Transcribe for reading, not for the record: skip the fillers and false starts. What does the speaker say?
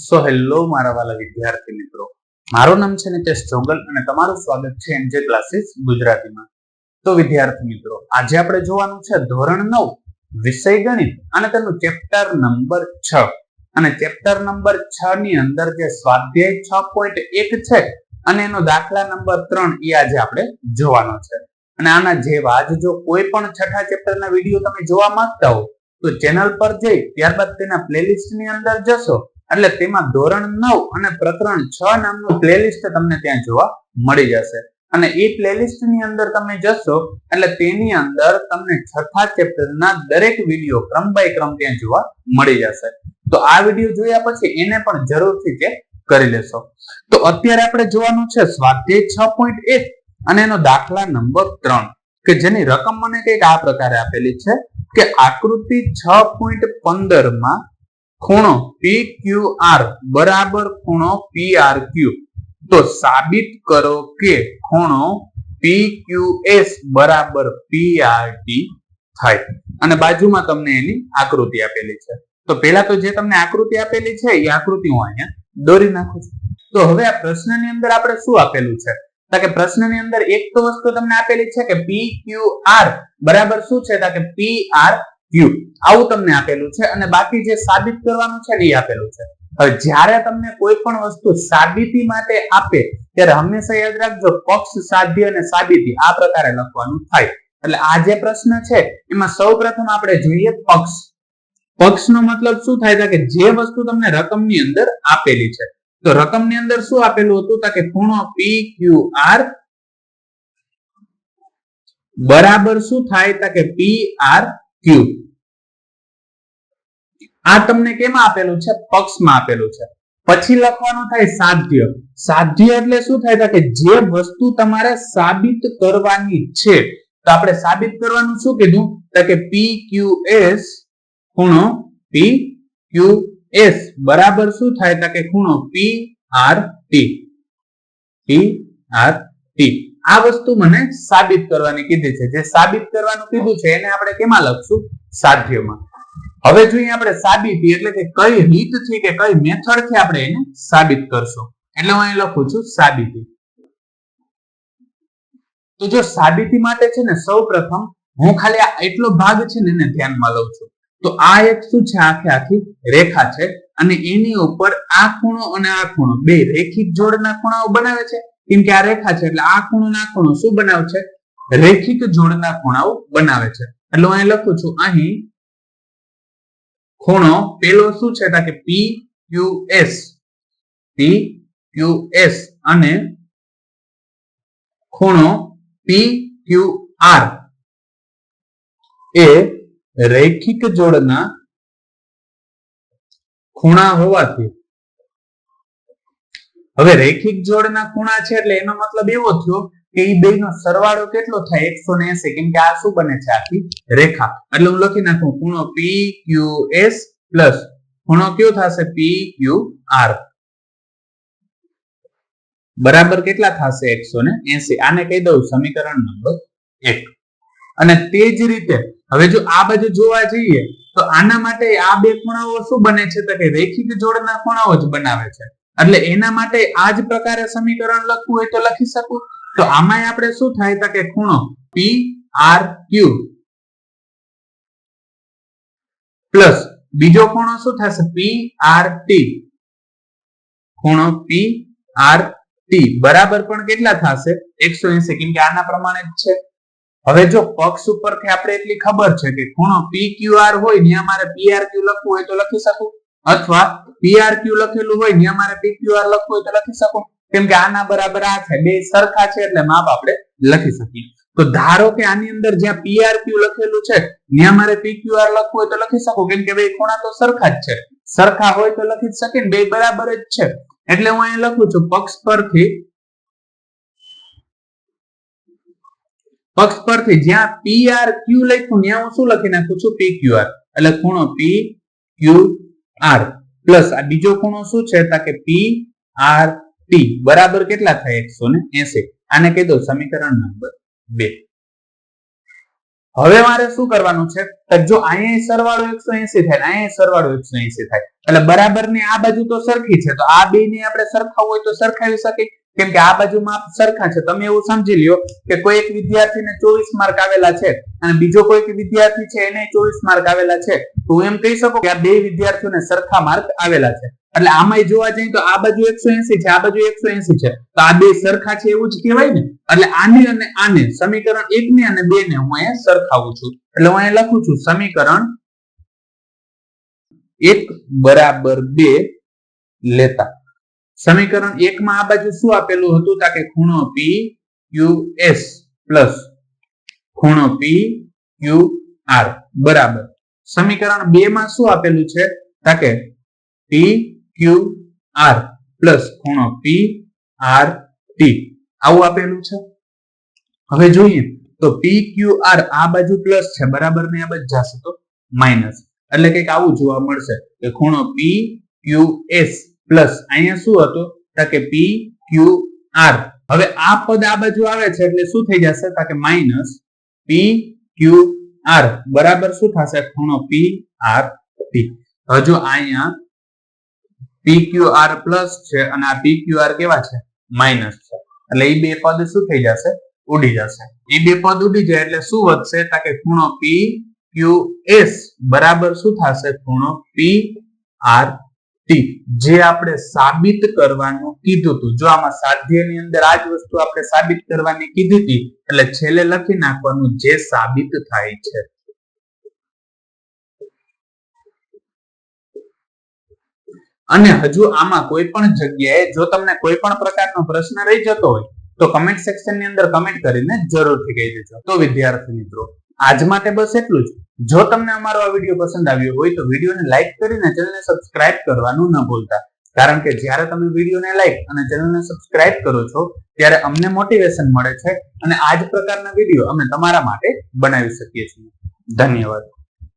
Hello મારા વાલા વિદ્યાર્થી મિત્રો, મારું નામ છે નિતેશ જોગલ અને તમારું સ્વાગત છે એનજે ક્લાસીસ ગુજરાતીમાં. તો વિદ્યાર્થી મિત્રો, આજે આપણે જોવાનું છે ધોરણ 9 વિષય ગણિત અને તેનું ચેપ્ટર નંબર 6. અને ચેપ્ટર નંબર 6 ની અંદર જે સ્વાધ્યાય 6.1 છે અને એનો દાખલા નંબર 3 એ આજે આપણે જોવાનો છે. અને આના જેવા જ જો કોઈ પણ છઠ્ઠા ચેપ્ટરના વિડીયો તમે જોવા માંગતા હો તો ચેનલ પર જઈ ત્યારબાદ તેના પ્લેલિસ્ટ ની અંદર જશો એટલે તેમાં ધોરણ 9 અને પ્રકરણ 6 નામનું પ્લેલિસ્ટ તમને ત્યાં જોવા મળી જશે. અને એ પ્લેલિસ્ટ ની અંદર તમે જશો એટલે તેની અંદર તમને છઠ્ઠા ચેપ્ટરના દરેક વિડીયો ક્રમ બાય ક્રમ ત્યાં જોવા મળી જશે. તો આ વિડીયો જોયા પછી એને પણ જરૂરથી ચેક કરી લેશો. તો અત્યારે આપણે જોવાનું છે સ્વાધ્યાય 6.1 અને એનો દાખલા નંબર 3 કે જેની રકમ મને કંઈક આ પ્રકારે આપેલી છે કે આકૃતિ 6.15 માં ખૂણો PQR બરાબર ખૂણો PRQ. તો સાબિત કરો કે ખૂણો PQS બરાબર PRT થાય. અને બાજુમાં તમને એની આકૃતિ આપેલી છે. તો પહેલા તો જે તમને આકૃતિ આપેલી છે એ આકૃતિ હું અહીંયા દોરી નાખું છું. તો હવે આ પ્રશ્નની અંદર આપણે શું આપેલું છે કે પ્રશ્નની અંદર એક તો વસ્તુ તમને આપેલી છે કે PQR બરાબર શું છે કે PRQ આવું તમને આપેલું છે અને બાકી જે સાબિત કરવાનું છે એ આપેલું છે. હવે જ્યારે તમને કોઈ પણ વસ્તુ સાબિતી માટે આપે ત્યારે હંમેશા યાદ રાખજો પક્ષ, સાધ્ય અને સાબિતી આ પ્રકારે લખવાનું થાય. એટલે આ જે પ્રશ્ન છે એમાં સૌપ્રથમ આપણે જોઈએ પક્ષ. પક્ષનો મતલબ શું થાય કે જે વસ્તુ તમને રકમની અંદર આપેલી છે. તો રકમની અંદર શું આપેલું હતું કે ખૂણો PQR બરાબર શું થાય કે PRQ. આ તમને કેમાં આપેલું છે? પક્ષમાં આપેલું છે. પછી લખવાનું થાય સાધ્ય. સાધ્ય એટલે શું થાય કે જે વસ્તુ તમારે સાબિત કરવાની છે. તો આપણે સાબિત કરવાનું શું કીધું કે PQS ખૂણો PQS બરાબર શું થાય કે ખૂણો PRT. PRT આ વસ્તુ મને સાબિત કરવાની કીધી છે. જે સાબિત કરવાનું કીધું છે એને આપણે કેમાં લખશું? સાધ્યમાં. હવે જોઈએ આપણે સાબિતી એટલે કે કઈ રીતથી કે કઈ મેથડથી આપણે એને સાબિત કરશું. એટલે હું અહીં લખું છું સાબિતી. તો જો સાબિતી માટે છે ને સૌપ્રથમ હું ખાલી આ એટલો ભાગ છે ને એને ધ્યાનમાં લઉં છું. તો આ એક શું છે? આખી રેખા છે અને એની ઉપર આ ખૂણો અને આ ખૂણો બે રેખિક જોડના ખૂણાઓ બનાવે છે. કેમ કે આ રેખા છે એટલે આ ખૂણો અને આ ખૂણો શું બનાવે છે? રેખિક જોડના ખૂણાઓ બનાવે છે. એટલે હું અહીં લખું છું અહીં ખૂણો પેલો શું છે કે PQS. PQS અને ખૂણો PQR એ રૈખિક જોડના ખૂણા હોવાથી હવે રૈખિક જોડના ખૂણા છે એટલે એનો મતલબ એવો થયો કે એ બેનો સરવાળો કેટલો થાય? 180. કેમ કે આ શું બને છે? આખી રેખા. એટલે હું લખી નાખું ખૂણો PQS પ્લસ ખૂણો કયો થશે? PQR બરાબર કેટલા થશે? 180. આને કહી દઉં સમીકરણ નંબર 1. અને તે જ રીતે હવે જો આ બાજુ જોવા જઈએ તો આના માટે આ બે ખૂણાઓ શું બને છે તો કે રેખિક જોડના ખૂણાઓ જ બનાવે છે. એટલે એના માટે આ જ પ્રકારે સમીકરણ લખવું હોય તો લખી શકું. તો આમાં આપણે શું થાય કે ખૂણો PRQ પ્લસ બીજો ખૂણો શું થશે? PRT. ખૂણો PRT બરાબર પણ કેટલા થશે? 180. કેમ કે આના પ્રમાણે જ છે. હવે જો પક્ષ ઉપરથી આપણે એટલી ખબર છે કે ખૂણો PQR હોય ને અમારે PRQ લખવું હોય તો લખી શકું, અથવા PRQ લખેલું હોય ને અમારે PQR લખવું હોય તો લખી શકું. કેમ કે આના બરાબર આ છે, બે સરખા છે એટલે માપ આપણે લખી શકીએ. તો ધારો કે આની અંદર જ્યાં PRQ લખેલું છે ત્યાં મારે PQR લખવું હોય તો લખી શકું. કેમ કે બે ખૂણા તો સરખા જ છે. સરખા હોય તો લખી જ શકીએ ને, બે બરાબર જ છે. એટલે હું અહીં લખું છું પક્ષ પરથી જ્યાં PRQ લખ્યું ત્યાં હું શું લખી નાખું છું? PQR. એટલે ખૂણો PQR પ્લસ આ બીજો ખૂણો શું છે કે PRT બરાબર કેટલા થાય? 180. આને કહી દો સમીકરણ નંબર 2. હવે મારે શું કરવાનું છે કે જો અહીંયા સરવાળો 180 થાય અહીંયા સરવાળો 180 થાય એટલે બરાબર ની આ બાજુ તો સરખી છે તો આ બે ને આપણે સરખાવવું હોય તો સરખાવી શકીએ કેમ કે આ બાજુમાં સરખા છે તમે એવું સમજી લ્યો કે કોઈ એક વિદ્યાર્થીને 24 માર્ક આવેલા છે અને બીજો કોઈ વિદ્યાર્થી છે એને 24 માર્ક આવેલા છે તો હું એમ કહી શકું કે આ બે વિદ્યાર્થીઓને સરખા માર્ક આવેલા છે એટલે આમાં જોવા જઈએ તો આ બાજુ 180 છે આ બાજુ 180 છે તો આ બે સરખા છે એવું જ કહેવાય ને એટલે આને અને આને સમીકરણ 1 ને અને 2 ને હું અહીંયા સરખાવું છું એટલે હું અહીંયા લખું છું સમીકરણ 1 બરાબર 2 લેતા સમીકરણ 1 માં આ બાજુ શું આપેલું હતું તા કે ખૂણો PQS પ્લસ ખૂણો PQR બરાબર સમીકરણ 2 માં શું આપેલું છે તા કે PQR પ્લસ ખૂણો PRT આવું આપેલું છે હવે જોઈએ તો PQR આ બાજુ પ્લસ છે બરાબર ને આ બાજુ જશે તો માઈનસ એટલે કંઈક આવું જોવા મળશે કે ખૂણો PQS પ્લસ અહીંયા શું હતું કે PQR હવે આ પદ આ બાજુ આવે છે એટલે શું થઈ જશે કે માઈનસ PQR બરાબર શું થશે ખૂણો PRT હવે જો અહીંયા PQR પ્લસ છે અને આ PQR કેવા છે માઈનસ છે એટલે એ બે પદ શું થઈ જશે ઉડી જશે એ બે પદ ઉડી જાય એટલે શું વધશે કે ખૂણો PQS બરાબર શું થશે ખૂણો PRT જે આપણે સાબિત કરવાનું કીધું હતું જો આમાં સાધ્યની અંદર આ જ વસ્તુ આપણે સાબિત કરવાની કીધી હતી એટલે છેલ્લે લખી નાખવાનું જે સાબિત થાય છે અને હજુ આમાં કોઈ પણ જગ્યાએ જો તમને કોઈ પણ પ્રકારનો પ્રશ્ન રહી જતો હોય તો કમેન્ટ સેક્શન ની અંદર કમેન્ટ કરીને જરૂરથી કહી દેજો તો વિદ્યાર્થી મિત્રો આજ માટે બસ એટલું જ જો તમને અમારો આ વિડીયો પસંદ આવ્યો હોય તો વિડીયોને લાઈક કરીને ચેનલને સબસ્ક્રાઇબ કરવાનું ન ભૂલતા કારણ કે જ્યારે તમે વિડીયોને લાઈક અને ચેનલને સબસ્ક્રાઇબ કરો છો ત્યારે અમને મોટિવેશન મળે છે અને આ જ પ્રકારના વિડીયો અમે તમારા માટે બનાવી શકીએ છીએ ધન્યવાદ